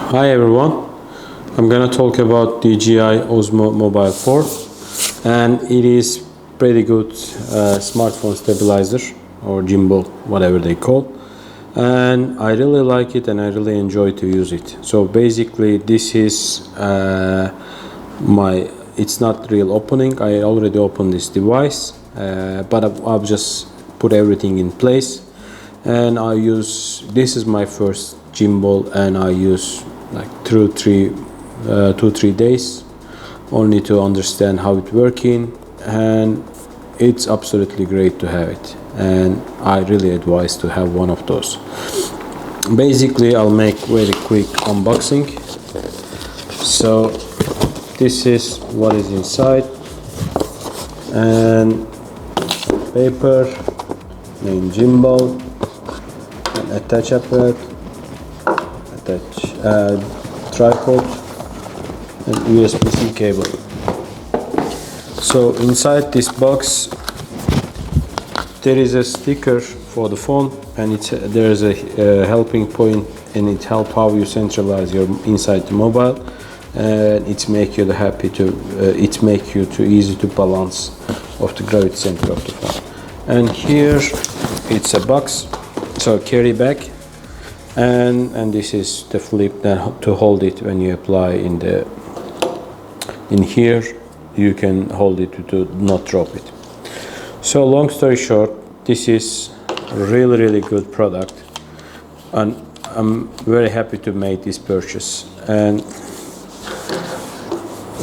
Hi everyone, I'm gonna talk about DJI Osmo Mobile 4, and it is pretty good smartphone stabilizer or gimbal, whatever they call, and I really like it and I really enjoy to use it. So basically this is it's not real opening. I already opened this device, but I've just put everything in place, and this is my first gimbal, and I use like 2-3 days only to understand how it's working, and it's absolutely great to have it, and I really advise to have one of those. Basically I'll make very quick unboxing. So this is what is inside, and paper, main gimbal, an attach apparatus, tripod, and USB-C cable. So inside this box there is a sticker for the phone, and there is a helping point, and it helps how you centralize your inside the mobile, and it make you too easy to balance of the gravity center of the phone. And here it's a box, so carry bag, and this is the flip to hold it when you apply in here. You can hold it to not drop it. So long story short, this is really good product, and I'm very happy to make this purchase. And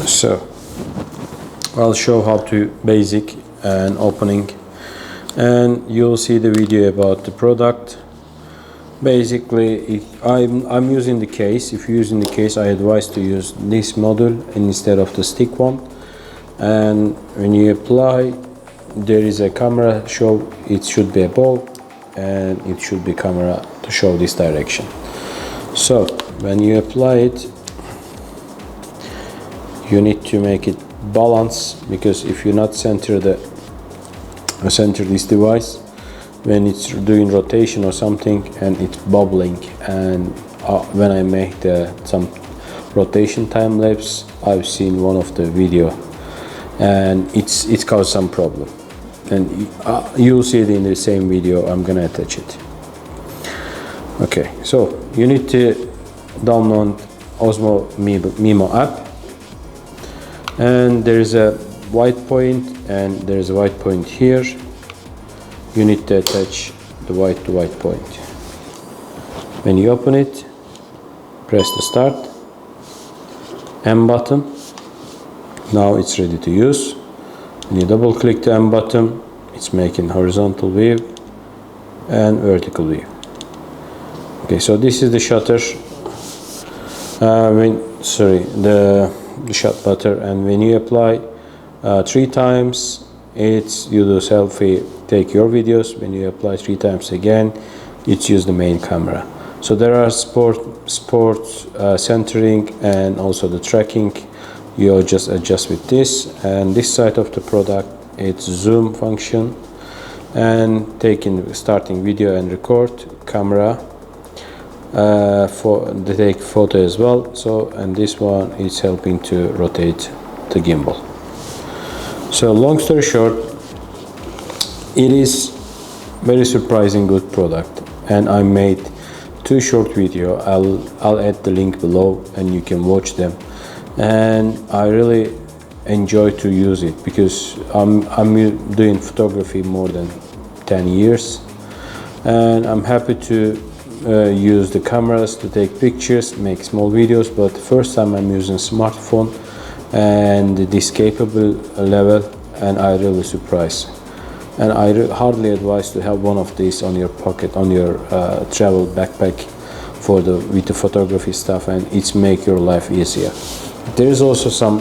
so I'll show how to basic and opening, and you'll see the video about the product. Basically, I'm using the case. If you're using the case, I advise to use this module instead of the stick one. And when you apply, there is a camera show. It should be a ball, and it should be camera to show this direction. So when you apply it, you need to make it balance, because if you not center this device when it's doing rotation or something, and it's bubbling, and when I make some rotation time lapse, I've seen one of the video, and it's caused some problem, and you'll see it in the same video. I'm gonna attach it. Okay, so you need to download Osmo Mimo app, and there is a white point, and there is a white point here. You need to attach the white to white point. When you open it, press the start M button. Now it's ready to use. When you double click the M button, it's making horizontal view and vertical view. Okay, so this is the shutter. The shut button, and when you apply 3 times, you do selfie, take your videos. When you apply 3 times again, it's use the main camera. So there are sport centering, and also the tracking. You just adjust with this, and this side of the product, it's zoom function, and starting video and record camera, they take photo as well. So, and this one is helping to rotate the gimbal. So long story short, it is very surprising good product, and I made 2 short video. I'll add the link below, and you can watch them. And I really enjoy to use it, because I'm doing photography more than 10 years, and I'm happy to use the cameras to take pictures, make small videos, but first time I'm using smartphone and this capable level, and I really surprised. And I hardly advise to have one of these on your pocket, on your travel backpack with the photography stuff, and it's make your life easier. There is also some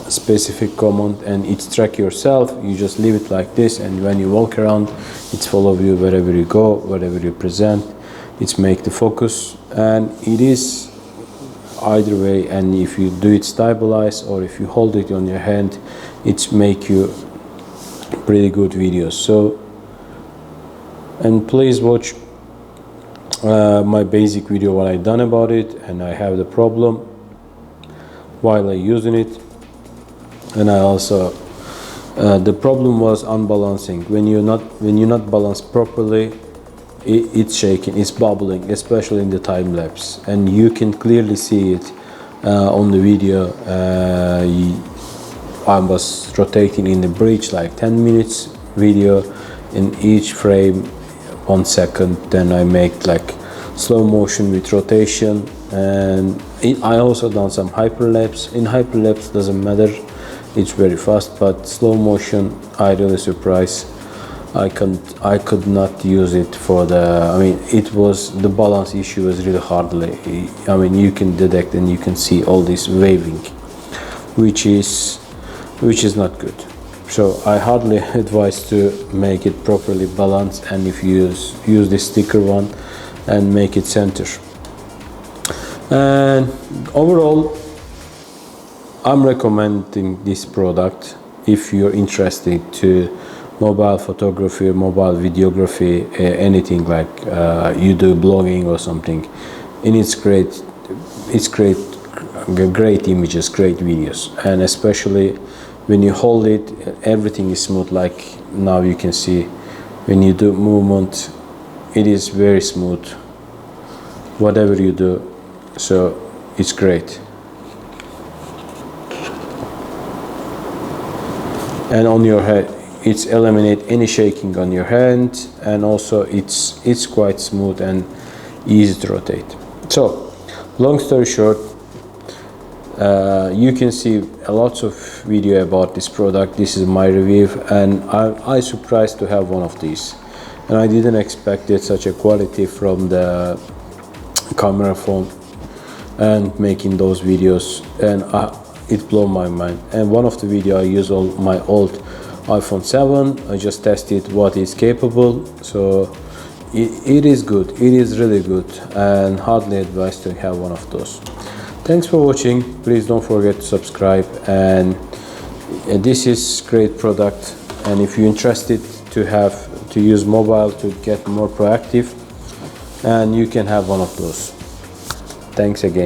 specific command, and it's track yourself. You just leave it like this, and when you walk around, it's follow you wherever you go, wherever you present. It's make the focus, and it is either way. And if you do it stabilize, or if you hold it on your hand, it's make you pretty good videos. So, and please watch my basic video what I done about it, and I have the problem while I using it. And I also the problem was unbalancing. When you're not balanced properly, it's shaking, it's bubbling, especially in the time lapse, and you can clearly see it on the video. I was rotating in the bridge like 10 minutes video, in each frame 1 second. Then I make like slow motion with rotation, and I also done some hyperlapse. In hyperlapse doesn't matter, it's very fast, but slow motion I really surprised. I could not use it for the, I mean, it was, the balance issue was really hardly, I mean, you can detect and you can see all this waving, which is not good. So I hardly advise to make it properly balanced, and if you use this sticker one and make it center. And overall, I'm recommending this product if you're interested to mobile photography, mobile videography, anything like you do blogging or something. And it's great images, great videos, and especially when you hold it, everything is smooth. Like now you can see when you do movement, it is very smooth, whatever you do, so it's great. And on your head, it's eliminate any shaking on your hand, and also it's quite smooth and easy to rotate. So long story short, you can see a lot of video about this product. This is my review, and I surprised to have one of these, and I didn't expect it such a quality from the camera phone and making those videos, and it blew my mind. And one of the video I use my old iPhone 7. I just tested what is capable, so it is good, it is really good, and hardly advised to have one of those. Thanks for watching. Please don't forget to subscribe, and this is great product, and if you're interested to use mobile to get more proactive, and you can have one of those. Thanks again.